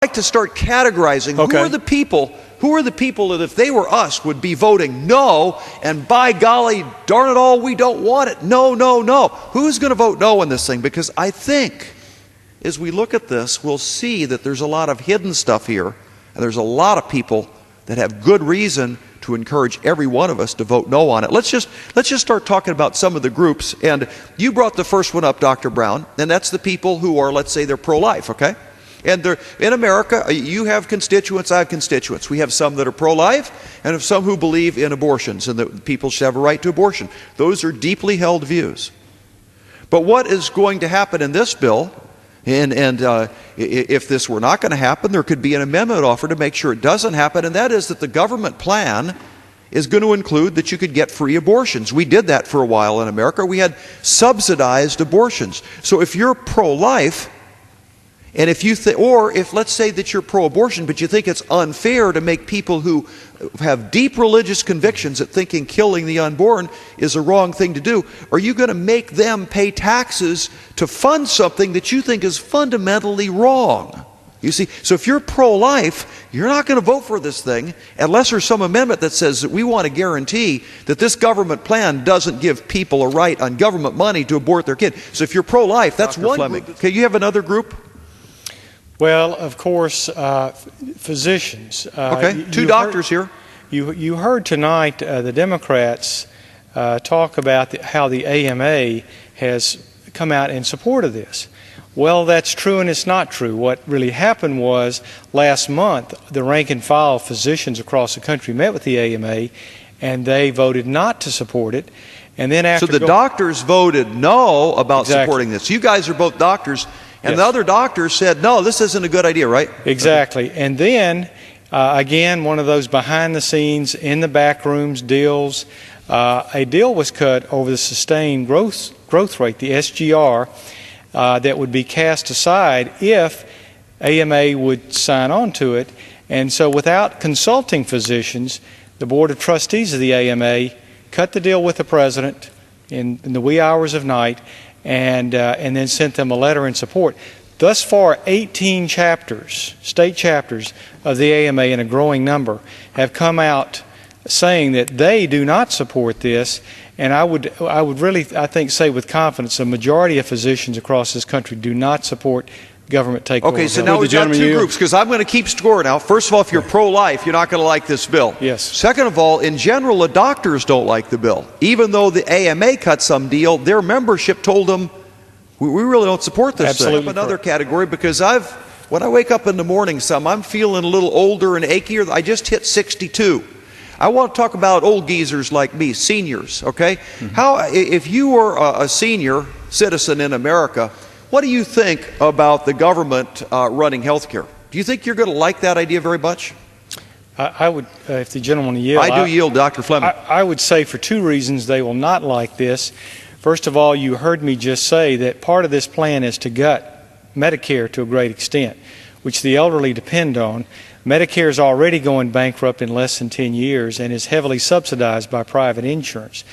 like to start categorizing who are the people that if they were us would be voting no, and by golly darn it all, we don't want it. No, no, no. Who's going to vote no on this thing? Because I think as we look at this, we'll see that there's a lot of hidden stuff here, and there's a lot of people that have good reason to encourage every one of us to vote no on it. Let's just start talking about some of the groups. And you brought the first one up, Dr. Brown, and that's the people who are, let's say, they're pro-life, okay? And in America, you have constituents, I have constituents. We have some that are pro-life and have some who believe in abortions and that people should have a right to abortion. Those are deeply held views. But what is going to happen in this bill, and if this were not going to happen, there could be an amendment offered to make sure it doesn't happen, and that is that the government plan is going to include that you could get free abortions. We did that for a while in America. We had subsidized abortions. So if you're pro-life, and if let's say that you're pro-abortion, but you think it's unfair to make people who have deep religious convictions that thinking killing the unborn is a wrong thing to do, are you going to make them pay taxes to fund something that you think is fundamentally wrong? You see, so if you're pro-life, you're not going to vote for this thing unless there's some amendment that says that we want to guarantee that this government plan doesn't give people a right on government money to abort their kid. So if you're pro-life, that's Dr. one Fleming. Group. Okay, you have another group? Well, of course, physicians. Okay, two doctors here. You heard tonight the Democrats talk about how the AMA has come out in support of this. Well, that's true and it's not true. What really happened was last month, the rank and file physicians across the country met with the AMA, and they voted not to support it. And then after so the doctors voted no about exactly. supporting this. You guys are both doctors. And yes. the other doctors said, no, this isn't a good idea, right? Exactly. And then, again, one of those behind-the-scenes, in the back rooms deals, a deal was cut over the sustained growth rate, the SGR, that would be cast aside if AMA would sign on to it. And so without consulting physicians, the Board of Trustees of the AMA cut the deal with the President in the wee hours of night, and then sent them a letter in support. Thus far, 18 chapters, state chapters of the AMA, and a growing number, have come out saying that they do not support this. And I would really, I think, say with confidence, a majority of physicians across this country do not support government takeover. Okay, so now we've got two groups, because I'm going to keep score now. First of all, if you're pro-life, you're not going to like this bill. Yes. Second of all, in general, the doctors don't like the bill. Even though the AMA cut some deal, their membership told them, we really don't support this Absolutely thing. Another category, because when I wake up in the morning, I'm feeling a little older and achier. I just hit 62. I want to talk about old geezers like me, seniors, okay? Mm-hmm. If you were a senior citizen in America, what do you think about the government running health care? Do you think you're going to like that idea very much? I would, if the gentleman will yield. I do yield, Dr. Fleming. I would say for two reasons they will not like this. First of all, you heard me just say that part of this plan is to gut Medicare to a great extent, which the elderly depend on. Medicare is already going bankrupt in less than 10 years and is heavily subsidized by private insurance.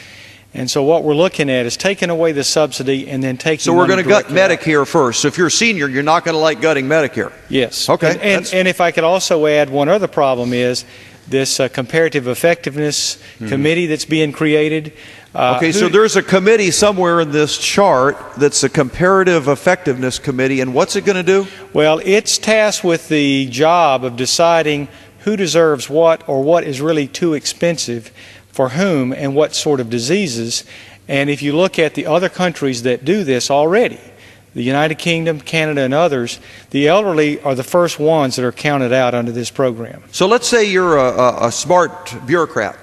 And so what we're looking at is taking away the subsidy and then taking. So we're going to gut Medicare first. So if you're a senior, you're not going to like gutting Medicare. Yes. Okay. And if I could also add, one other problem is this comparative effectiveness committee that's being created. Okay, so there's a committee somewhere in this chart that's a comparative effectiveness committee, and what's it going to do? Well, it's tasked with the job of deciding who deserves what, or what is really too expensive for whom and what sort of diseases. And if you look at the other countries that do this already, the United Kingdom, Canada, and others, the elderly are the first ones that are counted out under this program. So let's say you're a smart bureaucrat,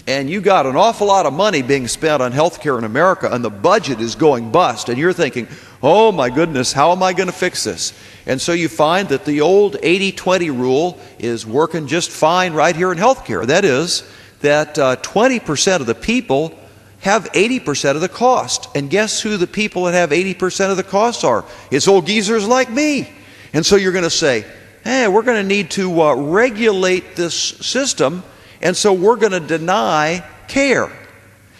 and you got an awful lot of money being spent on health care in America, and the budget is going bust, and you're thinking, oh my goodness, how am I going to fix this? And so you find that the old 80-20 rule is working just fine right here in health care. That is, that 20% of the people have 80% of the cost. And guess who the people that have 80% of the costs are? It's old geezers like me. And so you're going to say, hey, we're going to need to regulate this system, and so we're going to deny care.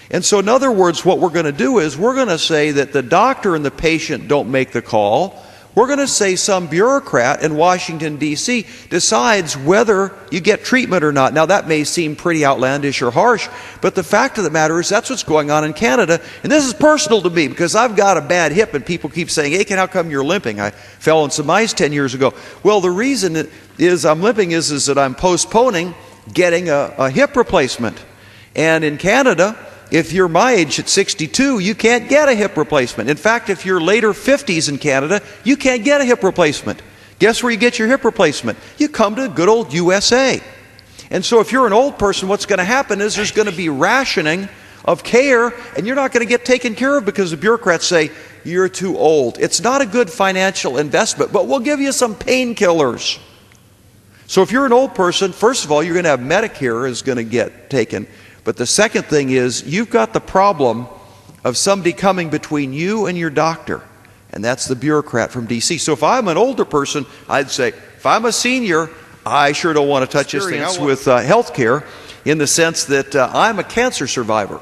And so in other words, what we're going to do is we're going to say that the doctor and the patient don't make the call. We're going to say some bureaucrat in Washington, D.C. decides whether you get treatment or not. Now, that may seem pretty outlandish or harsh, but the fact of the matter is that's what's going on in Canada. And this is personal to me because I've got a bad hip and people keep saying, Akin, how come you're limping? I fell on some ice 10 years ago. Well, the reason is I'm limping is that I'm postponing getting a hip replacement. And in Canada, if you're my age at 62, you can't get a hip replacement. In fact, if you're later 50s in Canada, you can't get a hip replacement. Guess where you get your hip replacement? You come to good old USA. And so if you're an old person, what's going to happen is there's going to be rationing of care, and you're not going to get taken care of because the bureaucrats say, you're too old. It's not a good financial investment, but we'll give you some painkillers. So if you're an old person, first of all, you're going to have Medicare is going to get taken. But the second thing is you've got the problem of somebody coming between you and your doctor, and that's the bureaucrat from D.C. So if I'm an older person, I'd say, if I'm a senior, I sure don't want to touch this thing with health care in the sense that I'm a cancer survivor.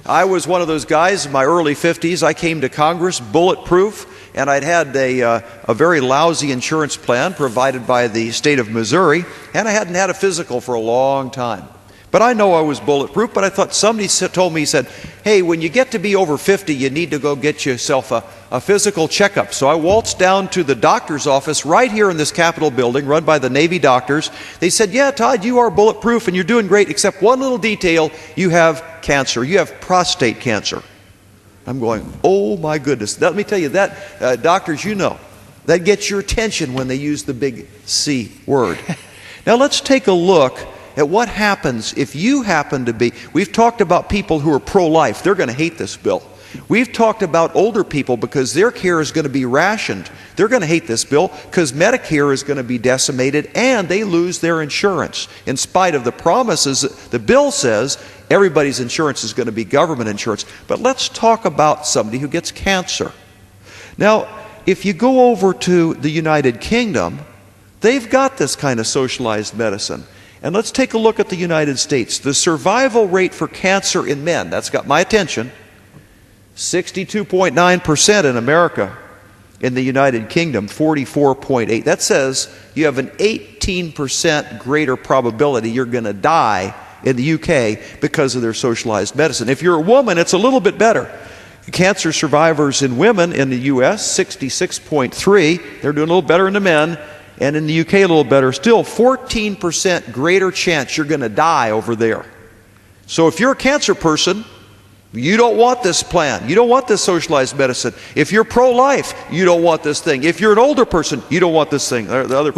I was one of those guys in my early 50s. I came to Congress bulletproof, and I'd had a very lousy insurance plan provided by the state of Missouri, and I hadn't had a physical for a long time. But I know I was bulletproof, but I thought somebody told me, he said, hey, when you get to be over 50, you need to go get yourself a physical checkup. So I waltzed down to the doctor's office right here in this Capitol building run by the Navy doctors. They said, yeah, Todd, you are bulletproof and you're doing great, except one little detail, you have cancer. You have prostate cancer. I'm going, oh my goodness. Let me tell you that, doctors, you know, that gets your attention when they use the big C word. Now let's take a look at what happens if you happen to be, we've talked about people who are pro-life. They're going to hate this bill. We've talked about older people because their care is going to be rationed. They're going to hate this bill because Medicare is going to be decimated and they lose their insurance. In spite of the promises, the bill says everybody's insurance is going to be government insurance. But let's talk about somebody who gets cancer. Now, if you go over to the United Kingdom, they've got this kind of socialized medicine. And let's take a look at the United States. The survival rate for cancer in men, that's got my attention, 62.9% in America. In the United Kingdom, 44.8%. That says you have an 18% greater probability you're going to die in the UK because of their socialized medicine. If you're a woman, it's a little bit better. Cancer survivors in women in the US, 66.3%. They're doing a little better than the men. And in the UK, a little better still, 14% greater chance you're going to die over there. So if you're a cancer person, you don't want this plan. You don't want this socialized medicine. If you're pro-life, you don't want this thing. If you're an older person, you don't want this thing. The other